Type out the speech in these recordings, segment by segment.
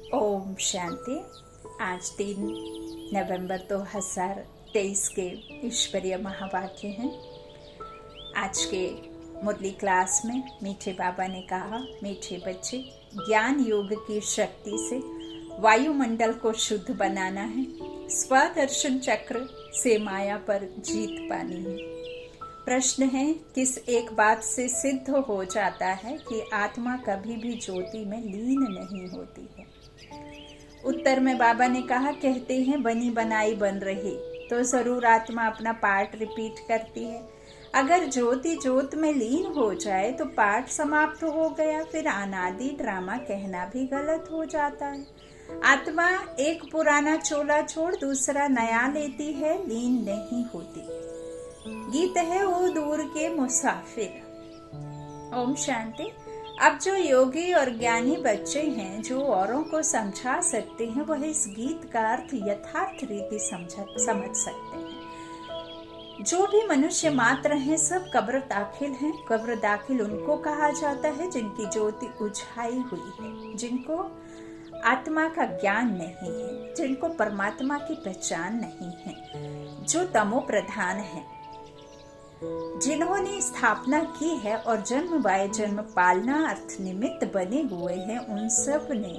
ओम शांति। आज 3 नवंबर 2023 के ईश्वरीय महावाक्य हैं। आज के मुरली क्लास में मीठे बाबा ने कहा, मीठे बच्चे, ज्ञान योग की शक्ति से वायुमंडल को शुद्ध बनाना है, स्वदर्शन चक्र से माया पर जीत पानी है। प्रश्न है, किस एक बात से सिद्ध हो जाता है कि आत्मा कभी भी ज्योति में लीन नहीं होती है? उत्तर में बाबा ने कहा, कहते हैं बनी बनाई बन रही, तो जरूर आत्मा अपना पाठ रिपीट करती है। अगर ज्योति ज्योत में लीन हो जाए तो पाठ समाप्त हो गया, फिर अनादि ड्रामा कहना भी गलत हो जाता है। आत्मा एक पुराना चोला छोड़ दूसरा नया लेती है, लीन नहीं होती। गीत है वो दूर के मुसाफिर। ओम शांति। अब जो योगी और ज्ञानी बच्चे हैं, जो औरों को समझा सकते हैं, वह इस गीत का अर्थ यथार्थ रीति समझ सकते हैं। जो भी मनुष्य मात्र हैं, सब कब्र दाखिल हैं। कब्र दाखिल उनको कहा जाता है जिनकी ज्योति उझाई हुई है, जिनको आत्मा का ज्ञान नहीं है, जिनको परमात्मा की पहचान नहीं है, जो तमो प्रधान है। जिन्होंने स्थापना की है और जन्म बाय जन्म पालना अर्थ निमित्त बने हुए हैं, उन सब ने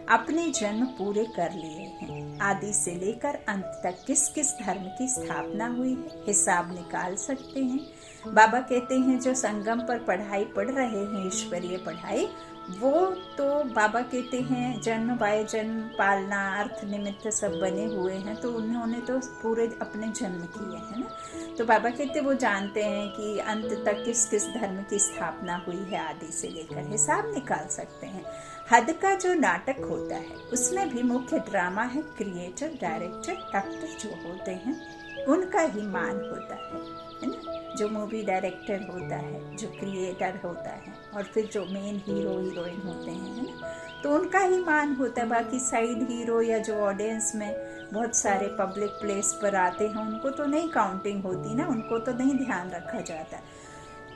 अपने जन्म पूरे कर लिए हैं। आदि से लेकर अंत तक किस किस धर्म की स्थापना हुई है, हिसाब निकाल सकते हैं। बाबा कहते हैं, जो संगम पर पढ़ाई पढ़ रहे हैं, ईश्वरीय पढ़ाई, वो तो बाबा कहते हैं जन्म बाय जन्म पालना अर्थ निमित्त सब बने हुए हैं, तो उन्होंने तो पूरे अपने जन्म किए हैं ना। तो बाबा कहते वो जानते हैं कि अंत तक किस किस धर्म की स्थापना हुई है, आदि से लेकर हिसाब निकाल सकते हैं। हद का जो नाटक होता है, उसमें भी मुख्य ड्रामा है। क्रिएटर, डायरेक्टर, एक्टर जो होते हैं, उनका ही मान होता है ना। जो मूवी डायरेक्टर होता है, जो क्रिएटर होता है, और फिर जो मेन हीरो हीरोइन होते हैं, है ना, तो उनका ही मान होता है। बाकी साइड हीरो या जो ऑडियंस में बहुत सारे पब्लिक प्लेस पर आते हैं, उनको तो नहीं काउंटिंग होती ना, उनको तो नहीं ध्यान रखा जाता।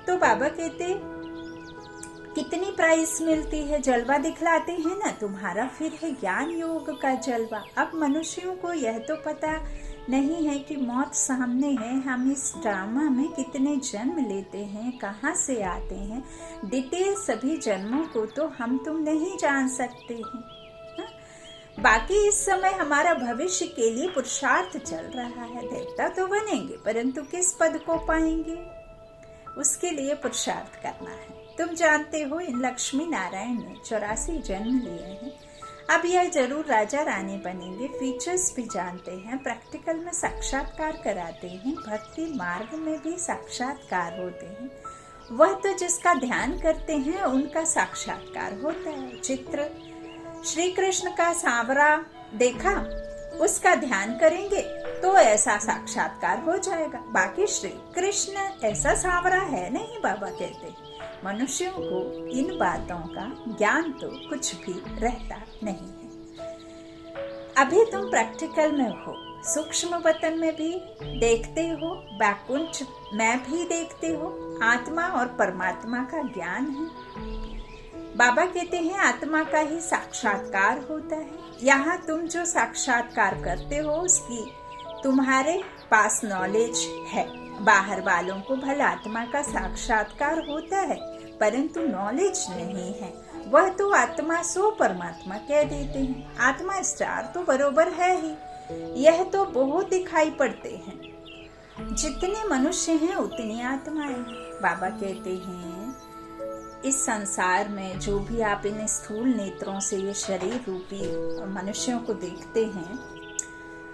तो बाबा कहते, कितनी प्राइस मिलती है, जलवा दिखलाते हैं ना तुम्हारा, फिर है ज्ञान योग का जलवा। अब मनुष्यों को यह तो पता नहीं है कि मौत सामने है, हम इस ड्रामा में कितने जन्म लेते हैं, कहाँ से आते हैं, डिटेल सभी जन्मों को तो हम तुम नहीं जान सकते हैं। बाकी इस समय हमारा भविष्य के लिए पुरुषार्थ चल रहा है। देवता तो बनेंगे, परंतु किस पद को पाएंगे, उसके लिए पुरुषार्थ करना है। तुम जानते हो, इन लक्ष्मी नारायण ने 84 जन्म लिए हैं। अब यह जरूर राजा रानी बनेंगे। फीचर्स भी जानते हैं, प्रैक्टिकल में साक्षात्कार कराते हैं, भक्ति मार्ग में भी साक्षात्कार होते हैं। वह तो जिसका ध्यान करते हैं उनका साक्षात्कार होता है। चित्र श्री कृष्ण का सांवरा देखा, उसका ध्यान करेंगे तो ऐसा साक्षात्कार हो जाएगा। बाकी श्री कृष्ण ऐसा सांवरा है नहीं, बाबा कहते मनुष्यों को इन बातों का ज्ञान तो कुछ भी रहता नहीं है। अभी तुम प्रैक्टिकल में हो, सूक्ष्म वतन में भी देखते हो, बैकुंठ में भी देखते हो। आत्मा और परमात्मा का ज्ञान है। बाबा कहते हैं आत्मा का ही साक्षात्कार होता है। यहाँ तुम जो साक्षात्कार करते हो, उसकी तुम्हारे पास नॉलेज है। बाहर वालों को भला आत्मा का साक्षात्कार होता है, परंतु नॉलेज नहीं है। वह तो आत्मा सो परमात्मा कह देते हैं। आत्मा स्टार तो बरोबर है ही, यह तो बहुत दिखाई पड़ते हैं। जितने मनुष्य हैं उतनी आत्माएं हैं। बाबा कहते हैं, इस संसार में जो भी आप इन स्थूल नेत्रों से ये शरीर रूपी मनुष्यों को देखते हैं,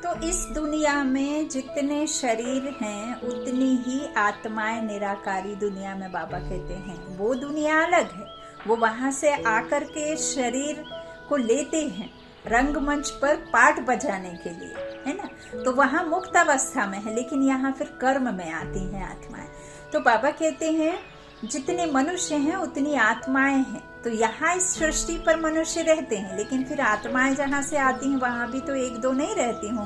तो इस दुनिया में जितने शरीर हैं उतनी ही आत्माएं निराकारी दुनिया में। बाबा कहते हैं वो दुनिया अलग है, वो वहां से आकर के शरीर को लेते हैं रंगमंच पर पाठ बजाने के लिए, है ना, तो वहां मुक्त अवस्था में है, लेकिन यहाँ फिर कर्म में आती हैं आत्माएं। तो बाबा कहते हैं जितने मनुष्य हैं उतनी आत्माएं हैं। तो यहाँ इस सृष्टि पर मनुष्य रहते हैं, लेकिन फिर आत्माएं जहाँ से आती हैं वहां भी तो एक दो नहीं रहती हूँ।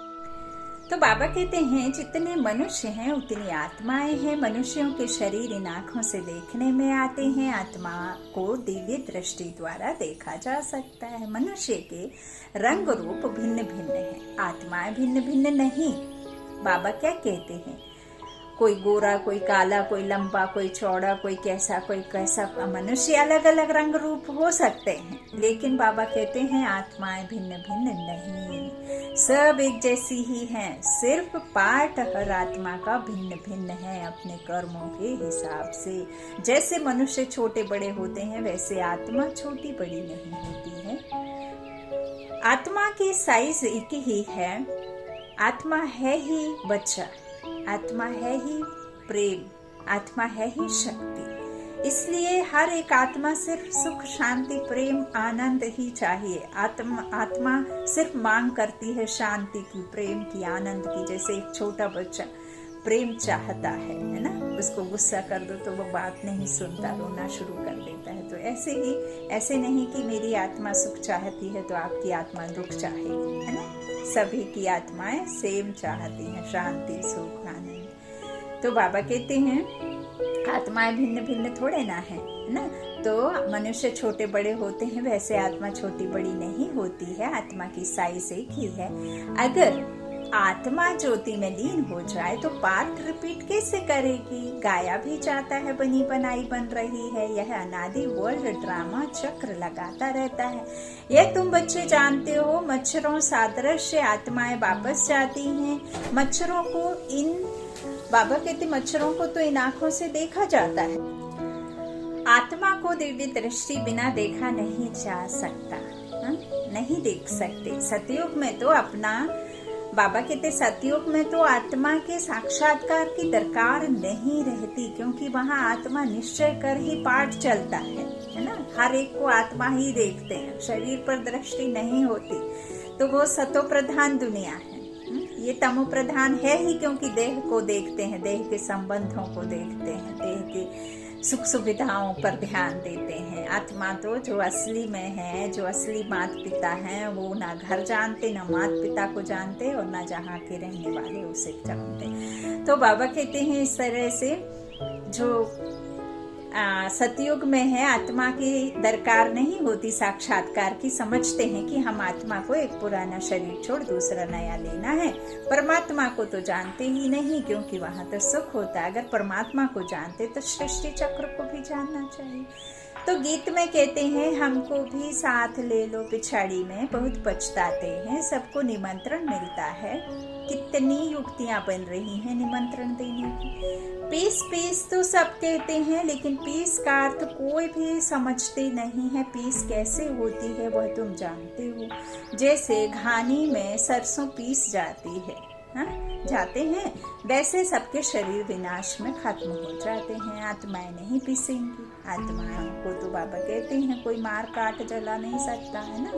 तो बाबा कहते हैं जितने मनुष्य हैं उतनी आत्माएं हैं। मनुष्यों के शरीर इन आँखों से देखने में आते हैं। आत्मा को दिव्य दृष्टि द्वारा देखा जा सकता है। मनुष्य के रंग रूप भिन्न भिन्न हैं, आत्माएं भिन्न भिन्न नहीं। बाबा क्या कहते हैं, कोई गोरा, कोई काला, कोई लंबा, कोई चौड़ा, कोई कैसा, कोई कैसा। मनुष्य अलग अलग रंग रूप हो सकते हैं, लेकिन बाबा कहते हैं आत्माएं भिन्न भिन्न नहीं, सब एक जैसी ही हैं। सिर्फ पार्ट हर आत्मा का भिन्न भिन्न है अपने कर्मों के हिसाब से। जैसे मनुष्य छोटे बड़े होते हैं वैसे आत्मा छोटी बड़ी नहीं होती है। आत्मा की साइज एक ही है। आत्मा है ही बच्चा, आत्मा है ही प्रेम, आत्मा है ही शक्ति। इसलिए हर एक आत्मा सिर्फ सुख, शांति, प्रेम, आनंद ही चाहिए। आत्मा सिर्फ मांग करती है शांति की, प्रेम की, आनंद की। जैसे एक छोटा बच्चा प्रेम चाहता है ना, उसको गुस्सा कर दो तो वो बात नहीं सुनता, रोना शुरू कर देता है। तो ऐसे नहीं कि मेरी आत्मा सुख चाहती है तो आपकी आत्मा दुख चाहेगी, है ना। सभी की आत्माएं सेम चाहती हैं, शांति, सुख, आनंद। तो बाबा कहते हैं आत्माएं भिन्न भिन्न थोड़े ना है ना। तो मनुष्य छोटे बड़े होते हैं वैसे आत्मा छोटी बड़ी नहीं होती है। आत्मा की साइज एक ही है। अगर आत्मा ज्योति में लीन हो जाए तो पार्ट रिपीट कैसे करेगी। गाया भी जाता है, बनी बनाई बन रही है। यह अनादि वर्ल्ड ड्रामा चक्र लगाता रहता है। यह तुम बच्चे जानते हो। मच्छरों सादृश्य आत्माएं वापस जाती हैं। मच्छरों को बाबा कहते मच्छरों को तो इन आँखों से देखा जाता है। आत्मा को दिव्य दृष्टि बिना देखा नहीं जा सकता, नहीं देख सकते। सतयुग में तो बाबा कहते सतयुग में तो आत्मा के साक्षात्कार की दरकार नहीं रहती, क्योंकि वहाँ आत्मा निश्चय कर ही पाठ चलता है ना। हर एक को आत्मा ही देखते हैं, शरीर पर दृष्टि नहीं होती। तो वो सतो प्रधान दुनिया है। ये तमो प्रधान है ही, क्योंकि देह को देखते हैं, देह के संबंधों को देखते हैं, देह के सुख सुविधाओं पर ध्यान देते हैं। आत्मा तो जो असली में है, जो असली माता पिता हैं, वो ना घर जानते, ना माता पिता को जानते, और ना जहाँ के रहने वाले उसे जानते। तो बाबा कहते हैं इस तरह से जो सतयुग में है आत्मा की दरकार नहीं होती साक्षात्कार की। समझते हैं कि हम आत्मा को एक पुराना शरीर छोड़ दूसरा नया लेना है। परमात्मा को तो जानते ही नहीं, क्योंकि वहां तो सुख होता है। अगर परमात्मा को जानते तो सृष्टि चक्र को भी जानना चाहिए। तो गीत में कहते हैं हमको भी साथ ले लो पिछाड़ी में, बहुत पछताते हैं, सबको निमंत्रण मिलता है। कितनी युक्तियां बन रही हैं निमंत्रण देने की। पीस पीस तो सब कहते हैं, लेकिन पीस का अर्थ कोई भी समझते नहीं है। पीस कैसे होती है वह तुम जानते हो। जैसे घानी में सरसों पीस जाती है, जाते हैं, वैसे सबके शरीर विनाश में खत्म हो जाते हैं। आत्माएं नहीं पीसेंगी। आत्माओं को तो बाबा कहते हैं कोई मार काट जला नहीं सकता, है ना।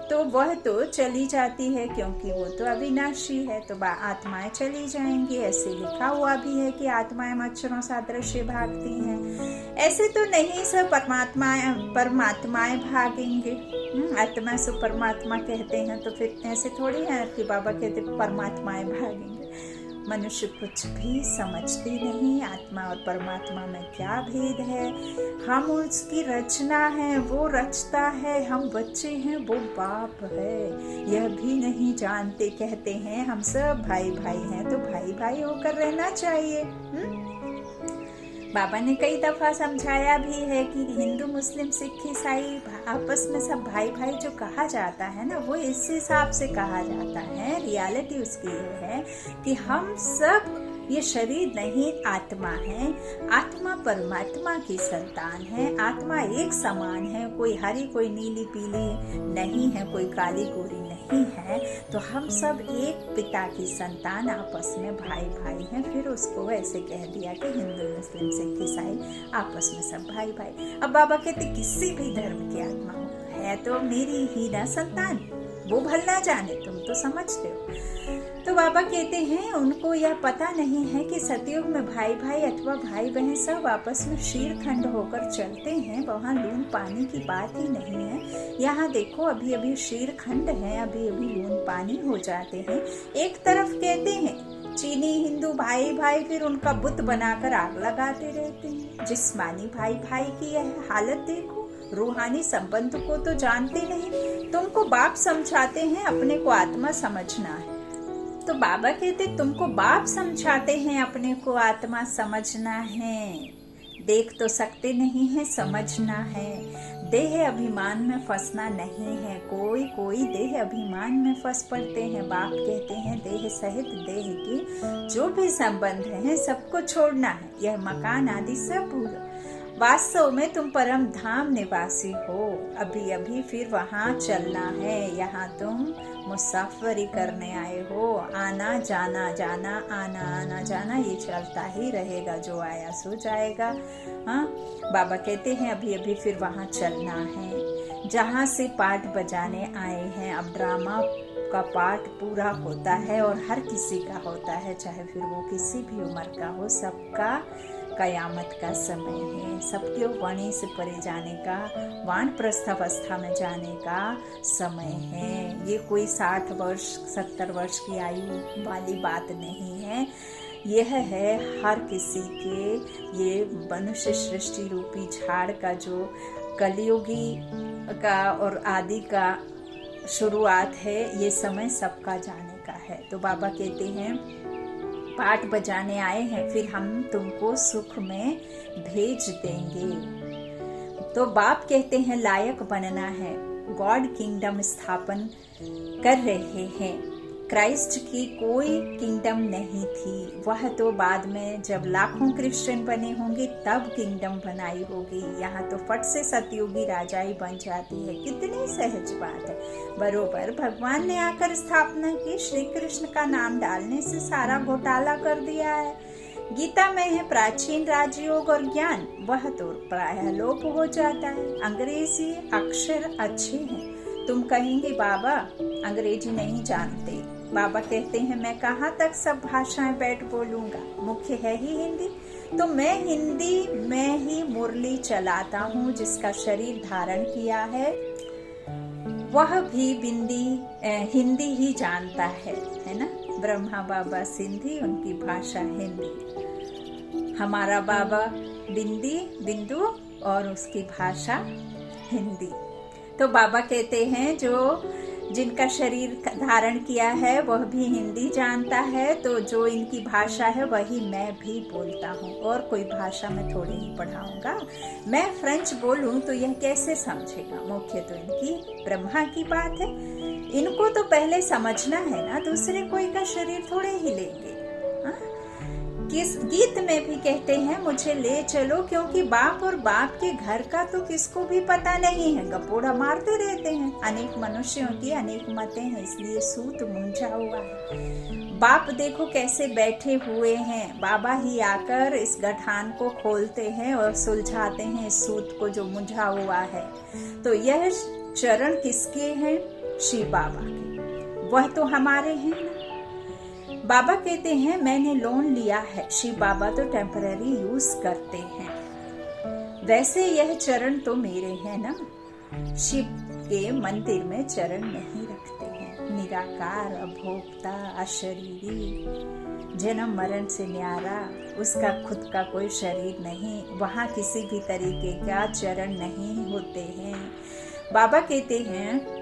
तो वह तो चली जाती है, क्योंकि वो तो अविनाशी है। तो आत्माएं चली जाएंगी। ऐसे लिखा हुआ भी है कि आत्माएं मच्छरों सादृश्य भागती हैं। ऐसे तो नहीं, सब परमात्माएं भागेंगे। आत्मा से परमात्मा कहते हैं, तो फिर ऐसे थोड़ी है कि बाबा कहते परमात्माएं भागेंगे। मनुष्य कुछ भी समझते नहीं आत्मा और परमात्मा में क्या भेद है। हम उसकी रचना है, वो रचता है, हम बच्चे हैं, वो बाप है। यह भी नहीं जानते। कहते हैं हम सब भाई भाई हैं, तो भाई भाई होकर रहना चाहिए। बाबा ने कई दफा समझाया भी है कि हिंदू, मुस्लिम, सिख, ईसाई आपस में सब भाई भाई जो कहा जाता है ना, वो इस हिसाब से कहा जाता है। रियलिटी उसकी ये है कि हम सब ये शरीर नहीं आत्मा है। आत्मा परमात्मा की संतान है। आत्मा एक समान है, कोई हरी कोई नीली पीली नहीं है, कोई काली गोरी नहीं है। तो हम सब एक पिता की संतान, आपस में भाई भाई हैं। फिर उसको ऐसे कह दिया कि हिंदू, मुस्लिम, सिख, ईसाई आपस में सब भाई भाई। अब बाबा कहते किसी भी धर्म की आत्मा है तो मेरी ही ना संतान, वो भल ना जाने, तुम तो समझते हो। तो बाबा कहते हैं उनको यह पता नहीं है कि सतयुग में भाई भाई अथवा भाई बहन सब आपस में शीरखंड होकर चलते हैं, वहाँ लून पानी की बात ही नहीं है। यहाँ देखो अभी अभी शीरखंड है, अभी अभी लून पानी हो जाते हैं। एक तरफ कहते हैं चीनी हिंदू भाई भाई, फिर उनका बुत बनाकर आग लगाते रहते हैं। जिस्मानी भाई भाई की यह हालत देखो, रूहानी संबंध को तो जानते नहीं, तुमको बाप समझाते हैं, अपने को आत्मा समझना है। तो बाबा कहते तुमको बाप समझाते हैं, अपने को आत्मा समझना है। देख तो सकते नहीं है, समझना है। देह अभिमान में फंसना नहीं है। कोई देह अभिमान में फंस पड़ते हैं। बाप कहते हैं देह सहित देह के जो भी संबंध है सबको छोड़ना है, यह मकान आदि सब भूलो। वास्तव में तुम परम धाम निवासी हो, अभी अभी फिर वहाँ चलना है। यहाँ तुम मुसाफरी करने आए हो, आना जाना जाना आना आना जाना ये चलता ही रहेगा, जो आया सो जाएगा। हाँ, बाबा कहते हैं अभी अभी फिर वहाँ चलना है जहाँ से पाठ बजाने आए हैं। अब ड्रामा का पाठ पूरा होता है और हर किसी का होता है, चाहे फिर वो किसी भी उम्र का हो। सबका कयामत का समय है, सबके वाणी से परे जाने का, वानप्रस्थ अवस्था में जाने का समय है। ये कोई 60 वर्ष 70 वर्ष की आयु वाली बात नहीं है, यह है हर किसी के ये मनुष्य सृष्टि रूपी झाड़ का जो कलियुगी का और आदि का शुरुआत है, ये समय सबका जाने का है। तो बाबा कहते हैं पाठ बजाने आए हैं, फिर हम तुमको सुख में भेज देंगे। तो बाप कहते हैं लायक बनना है, गॉड किंगडम स्थापन कर रहे हैं। क्राइस्ट की कोई किंगडम नहीं थी, वह तो बाद में जब लाखों क्रिश्चियन बने होंगे तब किंगडम बनाई होगी। यहाँ तो फट से सतयुगी राजाई बन जाती है, कितनी सहज बात है। बरोबर भगवान ने आकर स्थापना की, श्री कृष्ण का नाम डालने से सारा घोटाला कर दिया है। गीता में है प्राचीन राजयोग और ज्ञान, वह तो प्रायः लोप हो जाता है। अंग्रेजी अक्षर अच्छे हैं, तुम कहेंगे बाबा अंग्रेजी नहीं जानते। बाबा कहते हैं मैं कहाँ तक सब भाषाएं बैठ बोलूंगा, मुख्य है ही हिंदी। तो मैं हिंदी में ही मुरली चलाता हूँ, जिसका शरीर धारण किया है वह भी हिंदी ही जानता है ना। ब्रह्मा बाबा सिंधी, उनकी भाषा हिंदी। हमारा बाबा बिंदु और उसकी भाषा हिंदी। तो बाबा कहते हैं जिनका शरीर धारण किया है वह भी हिंदी जानता है, तो जो इनकी भाषा है वही मैं भी बोलता हूँ, और कोई भाषा में थोड़ी ही पढ़ाऊंगा। मैं फ्रेंच बोलूं तो यह कैसे समझेगा, मुख्य तो इनकी ब्रह्मा की बात है। इनको तो पहले समझना है ना, दूसरे कोई का शरीर थोड़े ही लेंगे। किस गीत में भी कहते हैं मुझे ले चलो, क्योंकि बाप और बाप के घर का तो किसको भी पता नहीं है, गपोड़ा मारते रहते हैं। अनेक मनुष्यों की अनेक मतें हैं, इसलिए सूत मुंझा हुआ है। बाप देखो कैसे बैठे हुए हैं, बाबा ही आकर इस गठान को खोलते हैं और सुलझाते हैं इस सूत को जो मुंझा हुआ है। तो यह चरण किसके हैं? शिव बाबा के, वह तो हमारे हैं ना। बाबा कहते हैं मैंने लोन लिया है, शिव बाबा तो टेम्पररी यूज करते हैं, वैसे यह चरण तो मेरे हैं ना। शिव के मंदिर में चरण नहीं रखते हैं, निराकार अभोक्ता अशरीरी, जन्म मरण से न्यारा, उसका खुद का कोई शरीर नहीं, वहाँ किसी भी तरीके का चरण नहीं होते हैं। बाबा कहते हैं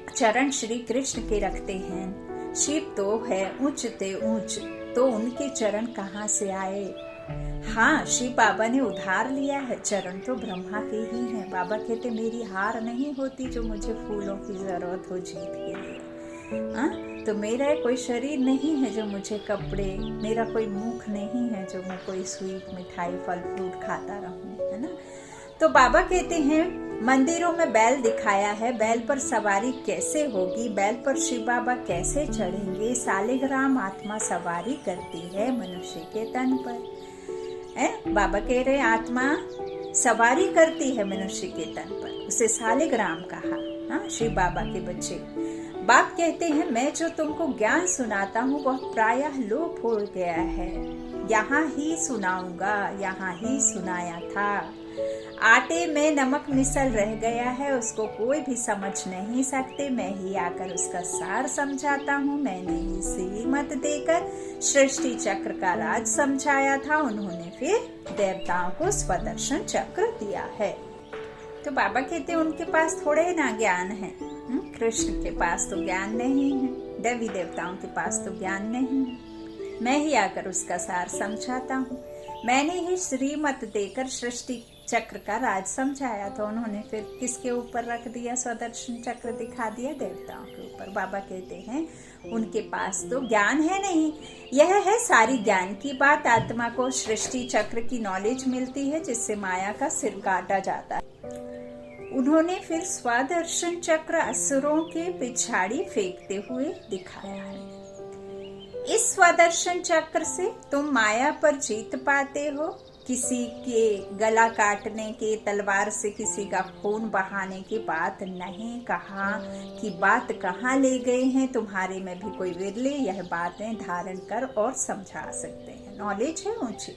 चरण श्री कृष्ण के रखते हैं। शिव तो है ऊंचते ऊंच, तो उनके चरण कहाँ से आए? हाँ, शिव बाबा ने उधार लिया है, चरण तो ब्रह्मा के ही हैं। बाबा कहते मेरी हार नहीं होती जो मुझे फूलों की जरूरत हो जीत के लिए। तो मेरा कोई शरीर नहीं है जो मुझे कपड़े, मेरा कोई मुख नहीं है जो मैं कोई स्वीट मिठाई फल फ्रूट खाता रहूं, है ना। तो बाबा कहते हैं मंदिरों में बैल दिखाया है, बैल पर सवारी कैसे होगी, बैल पर शिव बाबा कैसे चढ़ेंगे? सालिग्राम आत्मा सवारी करती है मनुष्य के तन पर। बाबा कह रहे आत्मा सवारी करती है मनुष्य के तन पर, उसे सालिग्राम कहा। हाँ, शिव बाबा के बच्चे बाप कहते हैं मैं जो तुमको ज्ञान सुनाता हूँ वह प्रायः लोप हो गया है, यहाँ ही सुनाऊंगा, यहाँ ही सुनाया था। आटे में नमक मिसल रह गया है, उसको कोई भी समझ नहीं सकते, मैं ही आकर उसका सार समझाता हूँ। मैंने ही श्रीमत देकर सृष्टि चक्र का राज समझाया था, उन्होंने फिर देवताओं को स्वदर्शन चक्र दिया है। तो बाबा कहते हैं उनके पास थोड़े ना ज्ञान है, कृष्ण के पास तो ज्ञान नहीं है, देवी देवताओं के पास तो ज्ञान नहीं है, मैं ही आकर उसका सार समझाता हूँ। मैंने ही श्रीमत देकर सृष्टि चक्र का राज समझाया था, उन्होंने फिर किसके ऊपर रख दिया, स्वदर्शन चक्र दिखा दिया, देवताओं के ऊपर। बाबा कहते हैं उनके पास तो ज्ञान है नहीं। यह है सारी ज्ञान की बात। आत्मा को सृष्टि चक्र की नॉलेज मिलती है जिससे माया का सिर काटा जाता है। उन्होंने फिर स्वदर्शन चक्र असुरों के पिछाड़ी फेंकते हुए दिखाया है। इस स्वदर्शन चक्र से तुम माया पर जीत पाते हो। किसी के गला काटने के, तलवार से किसी का खून बहाने की बात नहीं कहा कि बात कहाँ ले गए हैं। तुम्हारे में भी कोई विरले यह बातें धारण कर और समझा सकते हैं। नॉलेज है ऊंची,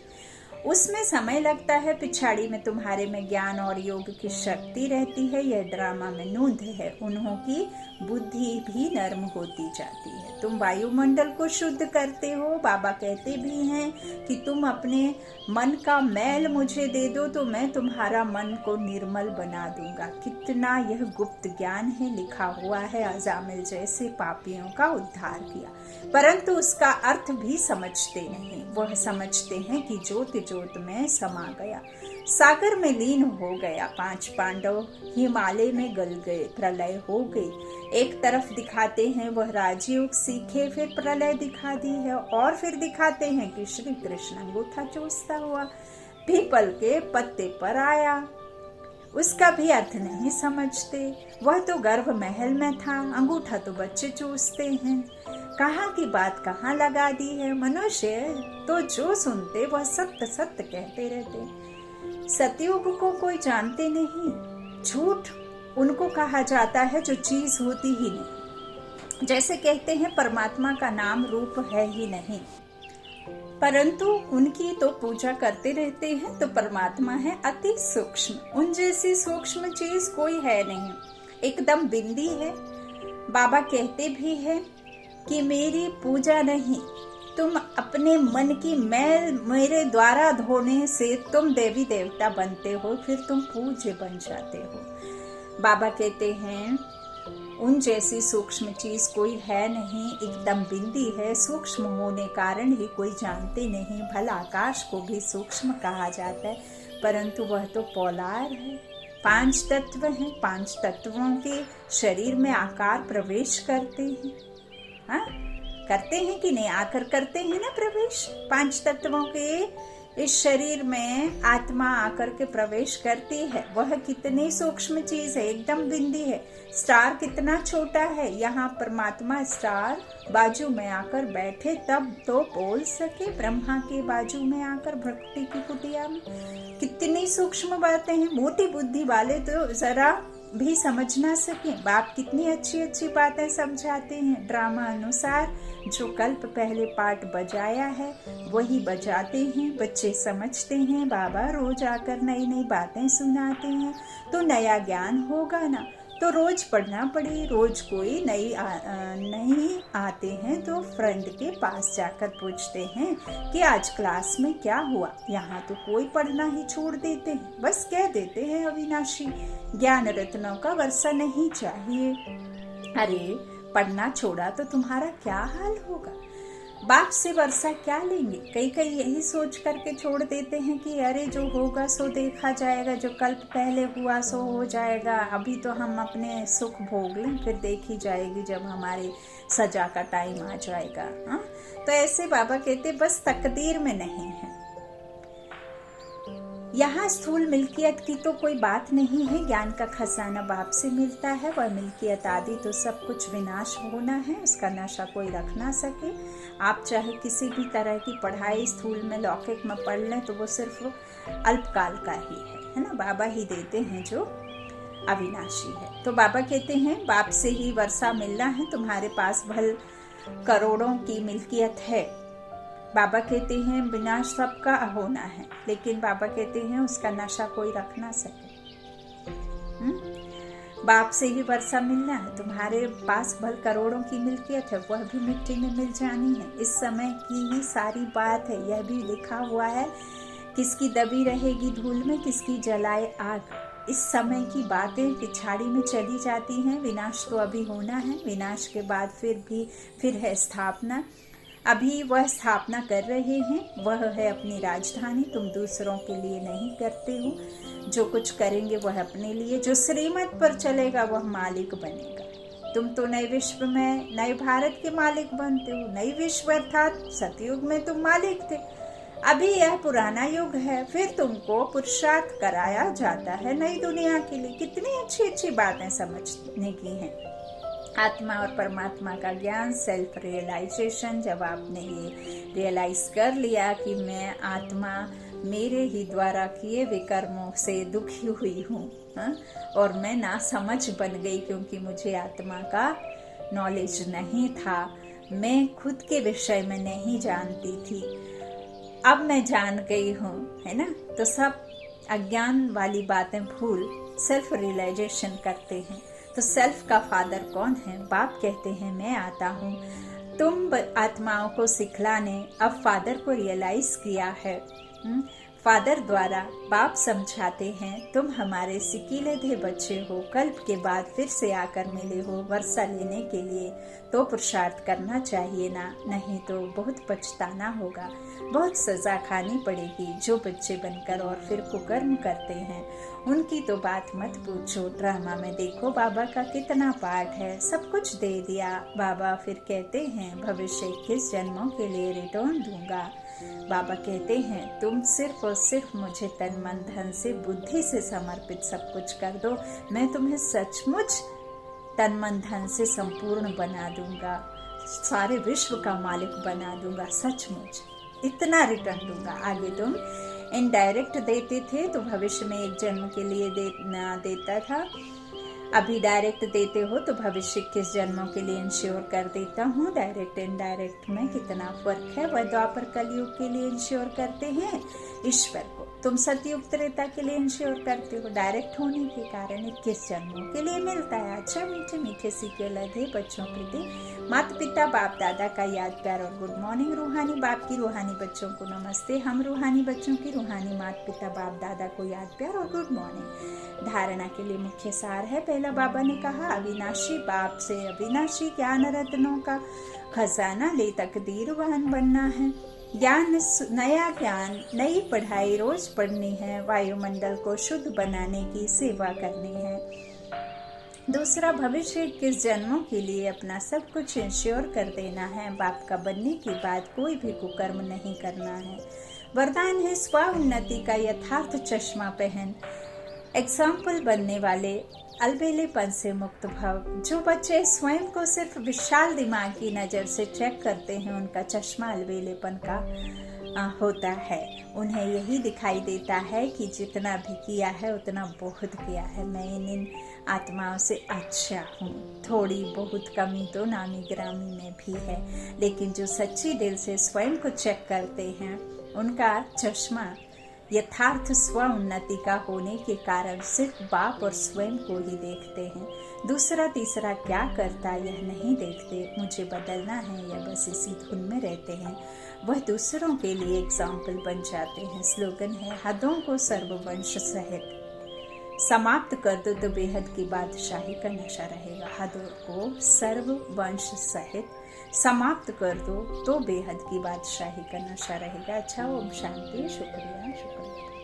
उसमें समय लगता है, पिछाड़ी में तुम्हारे में ज्ञान और योग की शक्ति रहती है। यह ड्रामा में नूंद है। उन्हों की बुद्धि भी नर्म होती जाती है। तुम वायुमंडल को शुद्ध करते हो। बाबा कहते भी हैं कि तुम अपने मन का मैल मुझे दे दो तो मैं तुम्हारा मन को निर्मल बना दूंगा। कितना यह गुप्त ज्ञान है, लिखा हुआ है। अजामिल जैसे पापियों का उद्धार किया, परंतु उसका अर्थ भी समझते नहीं। वह समझते हैं कि ज्योत ज्योत में समा गया, सागर में लीन हो गया। 5 पांडव हिमालय में गल गए, प्रलय हो गई। एक तरफ दिखाते हैं वह राजयोग सीखे, फिर प्रलय दिखा दी है, और फिर दिखाते हैं कि श्री कृष्ण अंगूठा चूसता हुआ पीपल के पत्ते पर आया। उसका भी अर्थ नहीं समझते। वह तो गर्भ महल में था, अंगूठा तो बच्चे चूसते हैं। कहाँ की बात कहाँ लगा दी है। मनुष्य तो जो सुनते वह सत्य सत्य कहते रहते। सतयुग को कोई जानते नहीं। झूठ उनको कहा जाता है जो चीज होती ही नहीं। जैसे कहते हैं परमात्मा का नाम रूप है ही नहीं, परंतु उनकी तो पूजा करते रहते हैं। तो परमात्मा है अति सूक्ष्म, उन जैसी सूक्ष्म चीज कोई है नहीं, एकदम बिंदी है। बाबा कहते भी हैं कि मेरी पूजा नहीं, तुम अपने मन की मैल मेरे द्वारा धोने से तुम देवी देवता बनते हो, फिर तुम पूज्य बन जाते हो। बाबा कहते हैं उन जैसी सूक्ष्म चीज कोई है नहीं, एकदम बिंदी है। सूक्ष्म होने कारण ही कोई जानते नहीं। भला आकाश को भी सूक्ष्म कहा जाता है, परंतु वह तो पोलार है। 5 तत्व हैं, 5 तत्वों के शरीर में आकार प्रवेश करते हैं। हाँ, करते हैं कि नहीं, आकर करते हैं ना प्रवेश। 5 तत्वों के इस शरीर में आत्मा आकर के प्रवेश करती है। वह कितनी सूक्ष्म चीज है, एकदम बिंदी है। स्टार कितना छोटा है, यहाँ परमात्मा स्टार बाजू में आकर बैठे तब तो बोल सके। ब्रह्मा के बाजू में आकर भक्ति की कुटिया में कितनी सूक्ष्म बातें हैं। मोटी बुद्धि वाले तो जरा भी समझ ना सके। बाप कितनी अच्छी अच्छी बातें समझाते हैं। ड्रामा अनुसार जो कल्प पहले पाठ बजाया है वही बजाते हैं, बच्चे समझते हैं। बाबा रोज आकर नई नई बातें सुनाते हैं, तो नया ज्ञान होगा ना। तो रोज पढ़ना पड़े। रोज कोई नहीं आते हैं तो फ्रेंड के पास जाकर पूछते हैं कि आज क्लास में क्या हुआ। यहाँ तो कोई पढ़ना ही छोड़ देते हैं, बस कह देते हैं अविनाशी ज्ञान रत्नों का वर्षा नहीं चाहिए। अरे पढ़ना छोड़ा तो तुम्हारा क्या हाल होगा। बाप से वर्षा क्या लेंगे। कई यही सोच करके छोड़ देते हैं कि अरे जो होगा सो देखा जाएगा, जो कल्प पहले हुआ सो हो जाएगा, अभी तो हम अपने सुख भोग लें, फिर देखी जाएगी जब हमारे सजा का टाइम आ जाएगा। हाँ, तो ऐसे बाबा कहते बस तकदीर में नहीं है। यहाँ स्थूल मिल्कियत की तो कोई बात नहीं है। ज्ञान का खजाना बाप से मिलता है। वह मिल्कियत आदि तो सब कुछ विनाश होना है, उसका नशा कोई रख ना सके। आप चाहे किसी भी तरह की पढ़ाई स्थूल में लौकिक में पढ़ लें तो वो सिर्फ अल्पकाल का ही है ना। बाबा ही देते हैं जो अविनाशी है। तो बाबा कहते हैं बाप से ही वर्षा मिलना है, तुम्हारे पास भल करोड़ों की मिल्कियत है। बाबा कहते हैं विनाश सबका होना है, लेकिन बाबा कहते हैं उसका नशा कोई रख ना सके। बाप से ही वर्षा मिलना है, तुम्हारे पास भल करोड़ों की मिल्कियत है, वह भी मिट्टी में मिल जानी है। इस समय की ही सारी बात है, यह भी लिखा हुआ है, किसकी दबी रहेगी धूल में, किसकी जलाए आग। इस समय की बातें पिछाड़ी में चली जाती हैं। विनाश तो अभी होना है, विनाश के बाद फिर है स्थापना। अभी वह स्थापना कर रहे हैं, वह है अपनी राजधानी। तुम दूसरों के लिए नहीं करते हो, जो कुछ करेंगे वह अपने लिए। जो श्रीमत पर चलेगा वह मालिक बनेगा। तुम तो नए विश्व में, नए भारत के मालिक बनते हो। नई विश्व अर्थात सतयुग में तुम मालिक थे, अभी यह पुराना युग है। फिर तुमको पुरुषार्थ कराया जाता है नई दुनिया के लिए। कितनी अच्छी अच्छी बातें समझने की हैं। आत्मा और परमात्मा का ज्ञान, सेल्फ रियलाइजेशन। जब आपने ये रियलाइज कर लिया कि मैं आत्मा मेरे ही द्वारा किए विकर्मों से दुखी हुई हूँ, और मैं ना समझ बन गई क्योंकि मुझे आत्मा का नॉलेज नहीं था, मैं खुद के विषय में नहीं जानती थी। अब मैं जान गई हूँ, है ना। तो सब अज्ञान वाली बातें भूल सेल्फ रियलाइजेशन करते हैं। तो सेल्फ का फादर कौन है? बाप कहते हैं मैं आता हूँ तुम आत्माओं को सिखलाने। अब फादर को रियलाइज किया है। फादर द्वारा बाप समझाते हैं, तुम हमारे सिकीलेधे बच्चे हो, कल्प के बाद फिर से आकर मिले हो वर्षा लेने के लिए, तो पुरुषार्थ करना चाहिए ना, नहीं तो बहुत पछताना होगा, बहुत सजा खानी पड़ेगी। जो बच्चे बनकर और फिर कुकर्म करते हैं उनकी तो बात मत पूछो। ड्रामा में देखो बाबा का कितना पार्ट है, सब कुछ दे दिया। बाबा फिर कहते हैं भविष्य 21 जन्मों के लिए रिटर्न दूंगा। बाबा कहते हैं तुम सिर्फ और सिर्फ मुझे तन मन धन से बुद्धि से समर्पित सब कुछ कर दो, मैं तुम्हें सचमुच तन मन धन से संपूर्ण बना दूंगा, सारे विश्व का मालिक बना दूंगा, सचमुच इतना रिटर्न दूंगा। आगे तुम इनडायरेक्ट देते थे तो भविष्य में 1 जन्म के लिए देता था, अभी डायरेक्ट देते हो तो भविष्य 21 जन्मों के लिए इंश्योर कर देता हूँ। डायरेक्ट इनडायरेक्ट में कितना फर्क है। वह द्वापर कलयुग के लिए इंश्योर करते हैं ईश्वर को, तुम सतयुग त्रेता के लिए इंश्योर करते हो। डायरेक्ट होने के कारण 21 जन्मों के लिए मिलता है। अच्छा मीठे मीठे सिकेलधे बच्चों प्रति माता पिता बाप दादा का याद प्यार और गुड मॉर्निंग। रूहानी बाप की रूहानी बच्चों को नमस्ते। हम रूहानी बच्चों की रूहानी माता पिता बाप दादा को याद प्यार और गुड मॉर्निंग। धारणा के लिए मुख्य सार है। पहला बाबा ने कहा अविनाशी बाप से अविनाशी ज्ञान रत्नों का खजाना ले तकदीरवान बनना है। ज्ञान, नया ज्ञान, नई पढ़ाई रोज पढ़नी है। वायुमंडल को शुद्ध बनाने की सेवा करनी है। दूसरा, भविष्य 21 जन्मों के लिए अपना सब कुछ इंश्योर कर देना है। बाप का बनने के बाद कोई भी कुकर्म नहीं करना है। वरदान है स्व उन्नति का यथार्थ चश्मा पहन। एग्जाम्पल बनने वाले अलबेलेपन से मुक्त भव। जो बच्चे स्वयं को सिर्फ विशाल दिमाग की नज़र से चेक करते हैं उनका चश्मा अलबेलेपन का होता है। उन्हें यही दिखाई देता है कि जितना भी किया है उतना बहुत किया है, मैं इन आत्माओं से अच्छा हूँ। थोड़ी बहुत कमी तो नामी ग्रामी में भी है, लेकिन जो सच्ची दिल से स्वयं को चेक करते हैं उनका चश्मा यथार्थ स्व उन्नति का होने के कारण सिर्फ बाप और स्वयं को ही देखते हैं। दूसरा तीसरा क्या करता यह नहीं देखते। मुझे बदलना है या बस इसी धुन में रहते हैं। वह दूसरों के लिए एग्जाम्पल बन जाते हैं। स्लोगन है हदों को सर्ववंश सहित समाप्त कर दो तो बेहद की बादशाही का नशा रहेगा। हदों को सर्ववंश सहित समाप्त कर दो तो बेहद की बादशाही का नशा रहेगा। अच्छा, ओम शांति। शुक्रिया शुक्रिया।